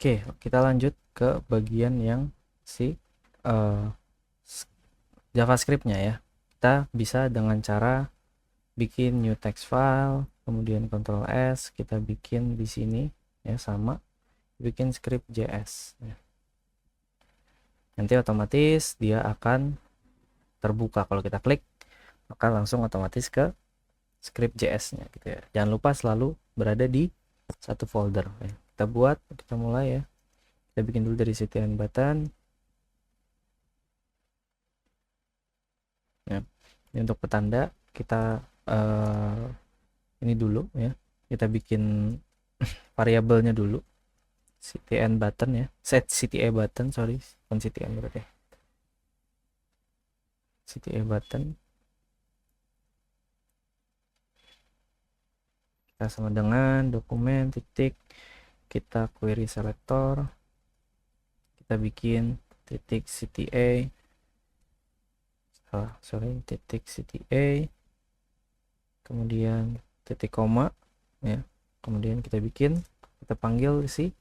Oke, kita lanjut ke bagian yang si JavaScript-nya ya. Kita bisa dengan cara bikin new text file, kemudian Ctrl S, kita bikin di sini ya, sama bikin script JS ya. Nanti otomatis dia akan terbuka. Kalau kita klik maka langsung otomatis ke script JS-nya gitu ya. Jangan lupa selalu berada di satu folder ya. Kita mulai ya. Kita bikin dulu dari ctn button ya. Ini untuk petanda kita ini dulu ya, kita bikin variabelnya dulu, ctn button ya, set cta button, sorry, bukan ctn berarti, cta button kita sama dengan dokumen titik, kita query selector, kita bikin titik cta, titik cta, kemudian titik koma ya, kemudian kita panggil si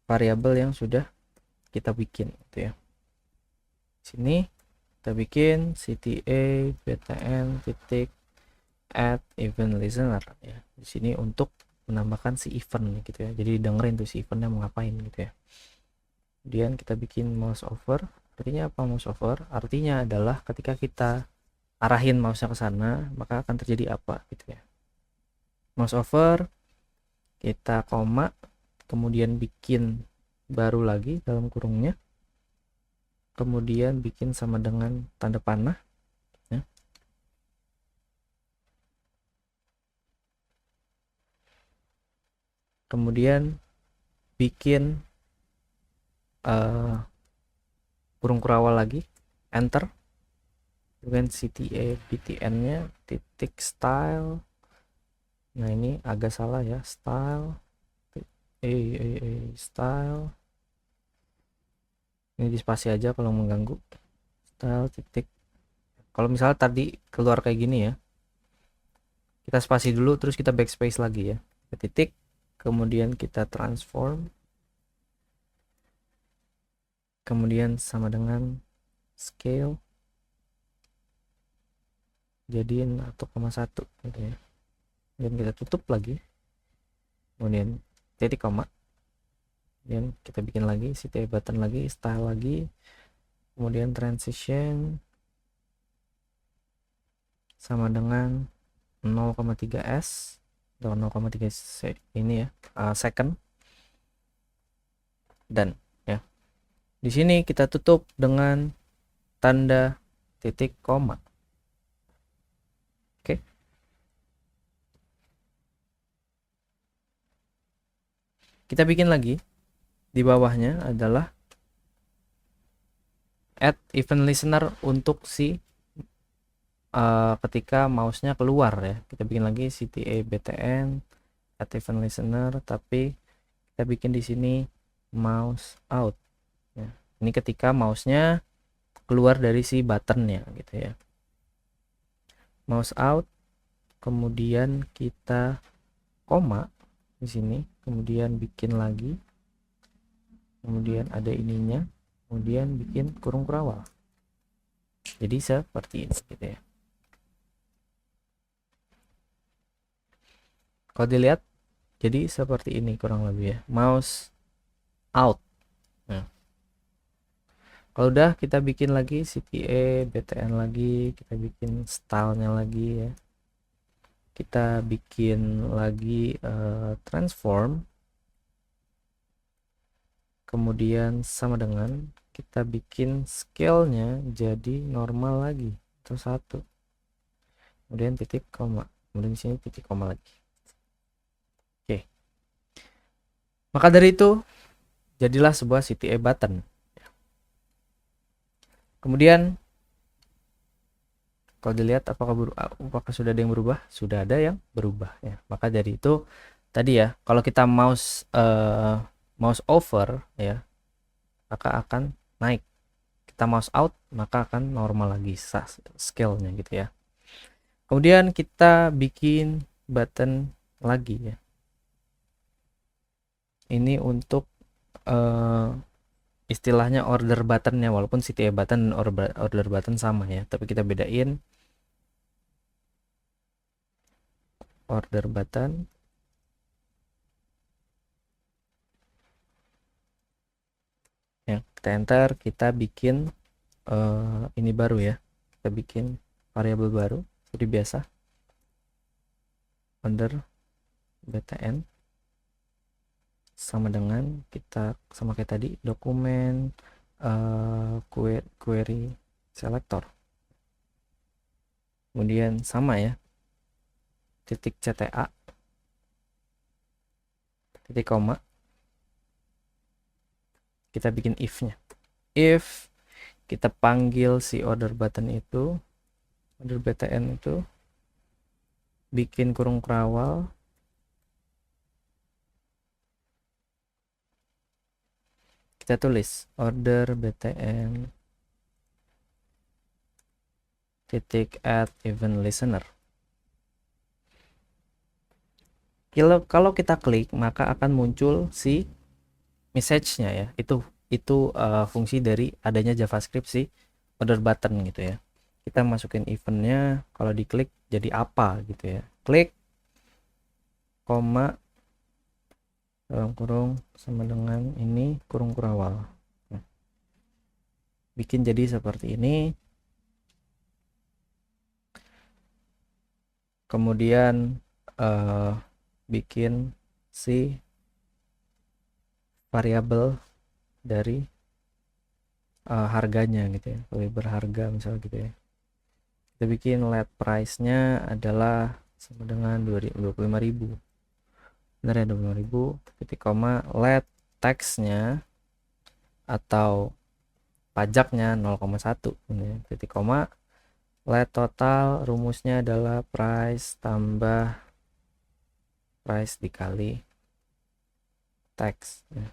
variabel yang sudah kita bikin gitu ya. Sini kita bikin cta btn titik add event listener ya. Di sini untuk menambahkan si event gitu ya. Jadi dengerin tuh si eventnya mau ngapain gitu ya. Kemudian kita bikin mouse over. Artinya apa mouse over? Artinya adalah ketika kita arahin mouse-nya ke sana, maka akan terjadi apa gitu ya. Mouse over, kita koma, kemudian bikin baru lagi dalam kurungnya, kemudian bikin sama dengan tanda panah ya. Kemudian bikin kurung kurawal lagi, enter, dengan cta btn nya titik style. Nah ini agak salah ya, style style, ini di spasi aja kalau mengganggu, style titik, kalau misalnya tadi keluar kayak gini ya, kita spasi dulu terus kita backspace lagi ya, titik, kemudian kita transform, kemudian sama dengan scale jadiin 1,1 gitu ya, dan kita tutup lagi, kemudian titik koma, kemudian kita bikin lagi cta button lagi, style lagi, kemudian transition sama dengan 0,3 s atau 0,3 ini ya, second, dan ya di sini kita tutup dengan tanda titik koma. Oke, kita bikin lagi di bawahnya adalah add event listener untuk si ketika mouse-nya keluar ya. Kita bikin lagi cta btn add event listener, tapi kita bikin di sini mouse out ya. Ini ketika mouse-nya keluar dari si buttonnya gitu ya. Mouse out, kemudian kita koma di sini, kemudian bikin lagi, kemudian ada ininya, kemudian bikin kurung kurawal. Jadi seperti ini gitu ya. Kalau dilihat jadi seperti ini kurang lebih ya, mouse out. Nah, kalau udah kita bikin lagi cta btn lagi, kita bikin stylenya lagi ya, kita bikin lagi transform, kemudian sama dengan kita bikin scale-nya jadi normal lagi atau 1, kemudian titik koma, kemudian di sini titik koma lagi. Oke, maka dari itu jadilah sebuah cta button. Kemudian kalau dilihat apakah sudah ada yang berubah? Sudah ada yang berubah ya. Maka dari itu tadi ya, kalau kita mouse over ya, maka akan naik. Kita mouse out maka akan normal lagi scale-nya gitu ya. Kemudian kita bikin button lagi ya. Ini untuk istilahnya order buttonnya, walaupun CTA button dan order button sama ya, tapi kita bedain order button ya, kita enter, kita bikin ini baru ya, kita bikin variabel baru seperti biasa, order btn sama dengan kita sama kayak tadi, dokumen query selector, kemudian sama ya, titik cta titik koma, kita bikin if-nya, if kita panggil si order button itu, order btn itu, bikin kurung kerawal, kita tulis order btn titik add event listener. Kalau kita klik maka akan muncul si message-nya ya, itu fungsi dari adanya JavaScript si order button gitu ya. Kita masukin eventnya, kalau diklik jadi apa gitu ya, klik koma dalam kurung sama dengan ini kurung kurawal, bikin jadi seperti ini. Kemudian bikin si variabel dari harganya gitu ya, lebih berharga misalnya gitu ya. Kita bikin let price-nya adalah sama dengan 25.000, benar ya, 25.000, titik koma, let tax-nya atau pajaknya 0,1 ya, titik koma, let total, rumusnya adalah price tambah price dikali tax ya,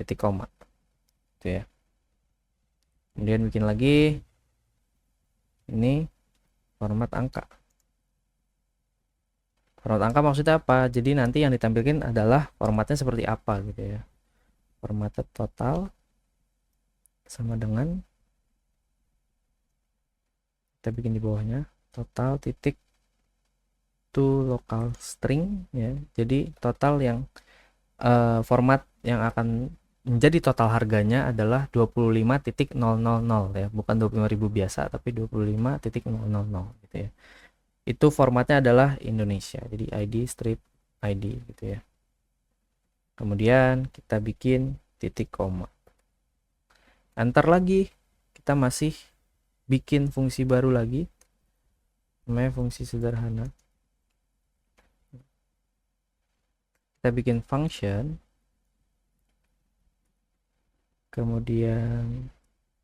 titik koma itu ya. Kemudian bikin lagi ini format angka. Format angka maksudnya apa? Jadi nanti yang ditampilkan adalah formatnya seperti apa gitu ya. Formatnya total sama dengan, kita bikin di bawahnya total titik to local string ya. Jadi total yang format yang akan menjadi total harganya adalah 25.000 ya, bukan 25.000 biasa tapi 25.000 gitu ya. Itu formatnya adalah Indonesia, jadi ID strip ID gitu ya. Kemudian kita bikin titik koma, enter lagi, kita masih bikin fungsi baru lagi namanya fungsi sederhana. Kita bikin function, kemudian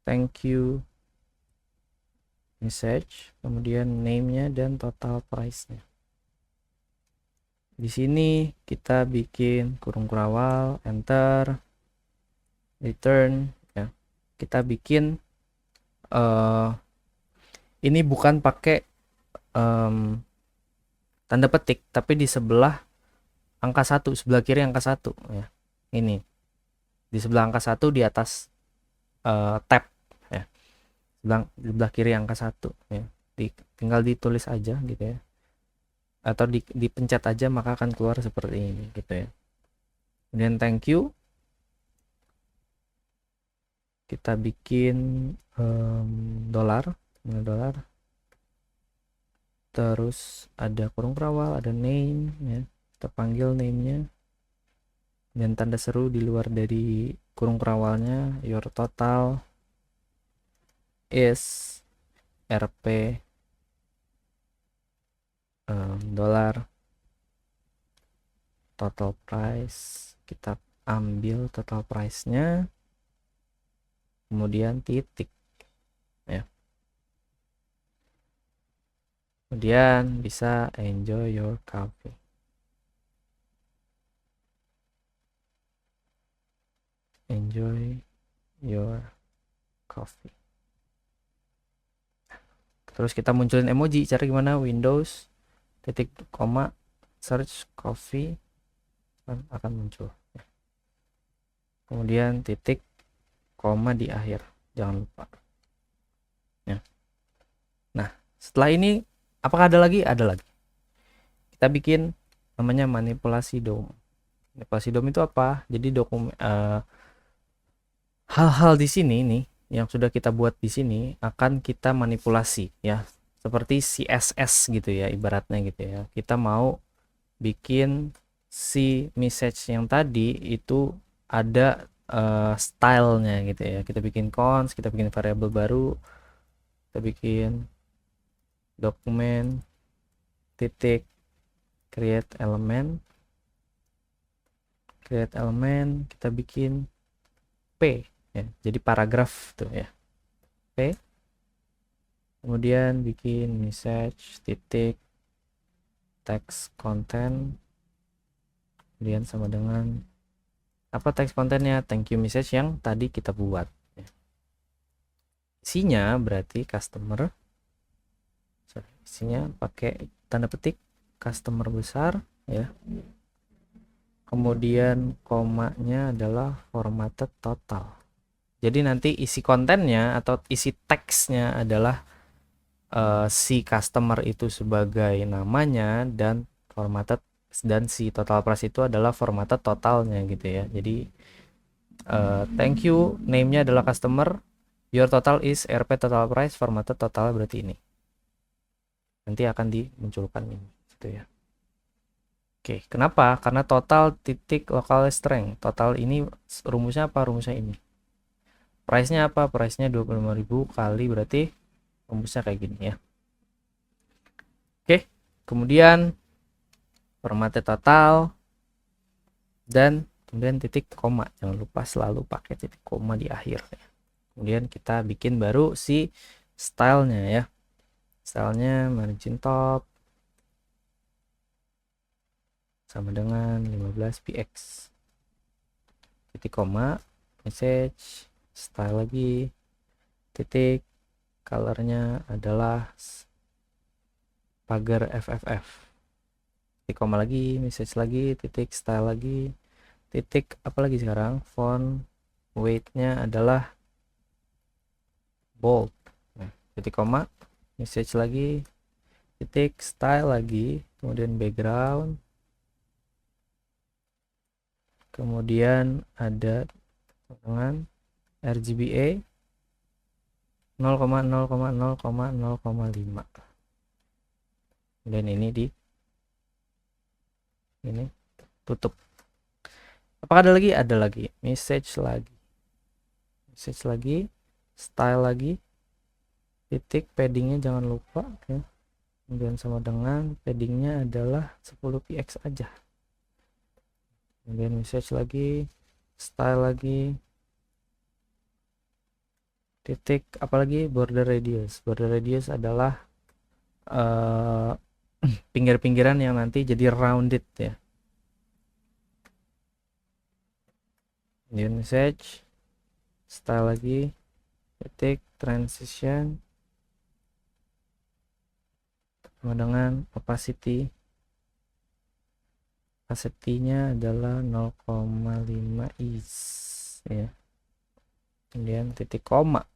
thank you message, kemudian name-nya dan total price-nya. Di sini kita bikin kurung kurawal, enter, return ya. Kita bikin ini bukan pakai tanda petik, tapi di sebelah angka 1, sebelah kiri angka 1 ya. Ini di sebelah angka 1 di atas tab ya, sebelah kiri angka 1 ya. Tinggal ditulis aja gitu ya, atau dipencet aja maka akan keluar seperti ini gitu ya. Kemudian thank you, kita bikin dolar, terus ada kurung kerawal, ada name ya, kita panggil name-nya dan tanda seru di luar dari kurung kerawalnya, your total is rp dolar, total price, kita ambil total price-nya, kemudian titik ya. Kemudian bisa enjoy your coffee. Enjoy your coffee. Terus kita munculin emoji. Cara gimana? Windows titik koma search coffee akan muncul. kemudian titik, koma di akhir, jangan lupa ya. Nah setelah ini apakah ada lagi? Ada lagi. Kita bikin namanya manipulasi DOM. Manipulasi DOM itu apa? Jadi dokumen hal-hal di sini nih yang sudah kita buat di sini akan kita manipulasi ya, seperti CSS gitu ya ibaratnya gitu ya. Kita mau bikin si message yang tadi itu ada stylenya gitu ya. Kita bikin cons, kita bikin variabel baru, kita bikin dokumen titik create element, kita bikin p ya, jadi paragraf tuh ya, p, kemudian bikin message titik text content, kemudian sama dengan apa text kontennya, thank you message yang tadi kita buat ya. Isinya berarti customer, isinya pakai tanda petik customer besar ya, kemudian komanya adalah formatted total. Jadi nanti isi kontennya atau isi teksnya adalah si customer itu sebagai namanya dan formatted, dan si total price itu adalah formatted totalnya gitu ya. Jadi thank you name-nya adalah customer, your total is RP total price, formatted total berarti ini. Nanti akan dimunculkan ini gitu ya. Oke, kenapa? Karena total titik local strength. Total ini rumusnya apa? Rumusnya ini. Price-nya apa? Price-nya 25.000 kali berarti rumusnya kayak gini ya. Oke, kemudian formatted total dan kemudian titik koma. Jangan lupa selalu pakai titik koma di akhir ya. Kemudian kita bikin baru si stylenya ya. Stylenya margin top sama dengan 15 px, titik koma, message, style lagi, titik, colornya adalah pagar FFF, titik koma lagi, message lagi, titik, style lagi, titik apa lagi sekarang, font weight-nya adalah bold, nah, titik koma, message lagi, titik, style lagi, kemudian background, kemudian ada dengan RGBA 0,0,0,0,5, dan ini tutup. Apakah ada lagi? Ada lagi. Message lagi, style lagi, titik, paddingnya jangan lupa ya. Kemudian sama dengan paddingnya adalah 10 px aja. Kemudian message lagi, style lagi, titik apalagi, border radius. Border radius adalah pinggir-pinggiran yang nanti jadi rounded ya. Kemudian message, style lagi, titik, transition sama dengan opacity, nya adalah 0,5 is ya. Kemudian titik koma,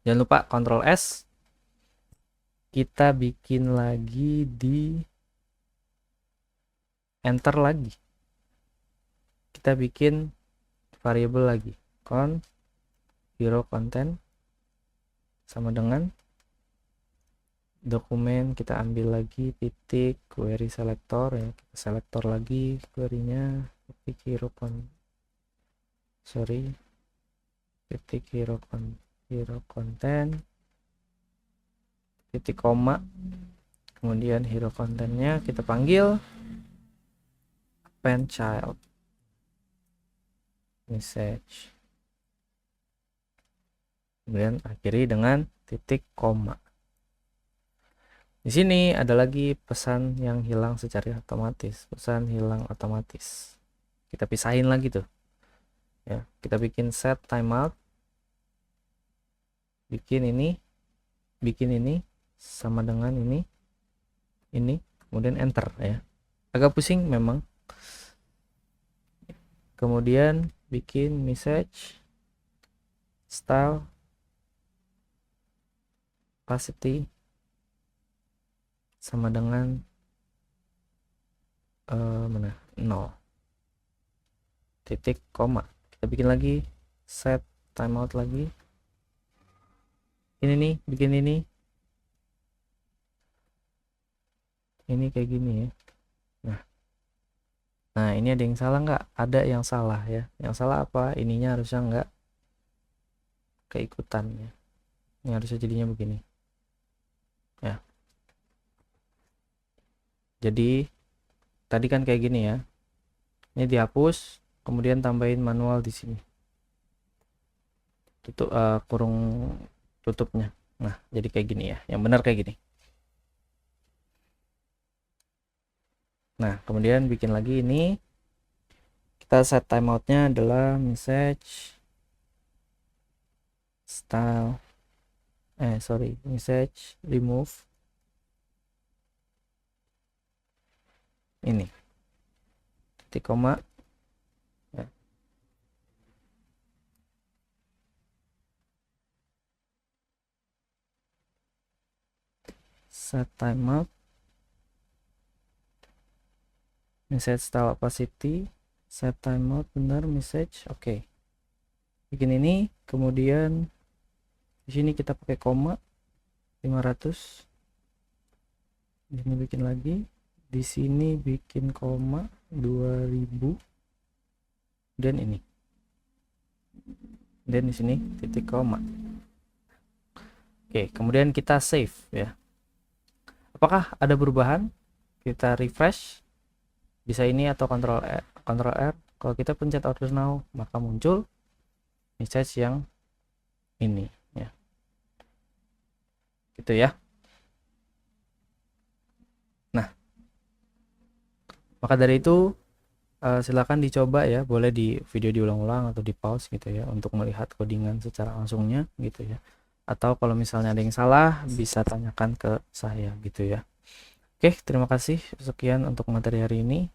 jangan lupa Ctrl S, kita bikin lagi di enter lagi, kita bikin variabel lagi, hero content sama dengan dokumen, kita ambil lagi titik query selector ya, kita selektor lagi query-nya, titik hero content, titik koma, kemudian hero content-nya kita panggil append child message, kemudian akhiri dengan titik koma. Di sini ada lagi pesan yang hilang secara otomatis, pesan hilang otomatis. Kita pisahin lagi tuh. Ya, kita bikin set timeout. Bikin ini sama dengan ini, kemudian enter ya. Agak pusing memang. Kemudian bikin message style opacity sama dengan mana 0 titik koma. Kita bikin lagi set timeout lagi. Ini nih, bikin ini kayak gini ya. Nah ini ada yang salah nggak? Ada yang salah ya. Yang salah apa? Ininya harusnya nggak keikutan ya. Ini harusnya jadinya begini ya. Jadi tadi kan kayak gini ya. Ini dihapus, kemudian tambahin manual di sini. Tutup kurung tutupnya. Nah jadi kayak gini ya. Yang benar kayak gini. Nah kemudian bikin lagi ini. Kita set timeoutnya adalah message style message remove ini titik koma ya. Set timeout message style opacity set timeout benar message oke. Bikin ini kemudian di sini kita pakai koma 500. Di sini bikin lagi, di sini bikin koma 2000 dan ini. Dan di sini titik koma. Oke, kemudian kita save ya. Apakah ada perubahan? Kita refresh. Bisa ini atau Ctrl R. Kalau kita pencet order now, maka muncul message yang ini ya. Gitu ya. Nah, maka dari itu silakan dicoba ya, boleh di video diulang-ulang atau di pause gitu ya untuk melihat codingan secara langsungnya gitu ya. Atau kalau misalnya ada yang salah bisa tanyakan ke saya gitu ya. Oke, terima kasih. Sekian untuk materi hari ini.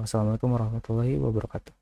Wassalamualaikum warahmatullahi wabarakatuh.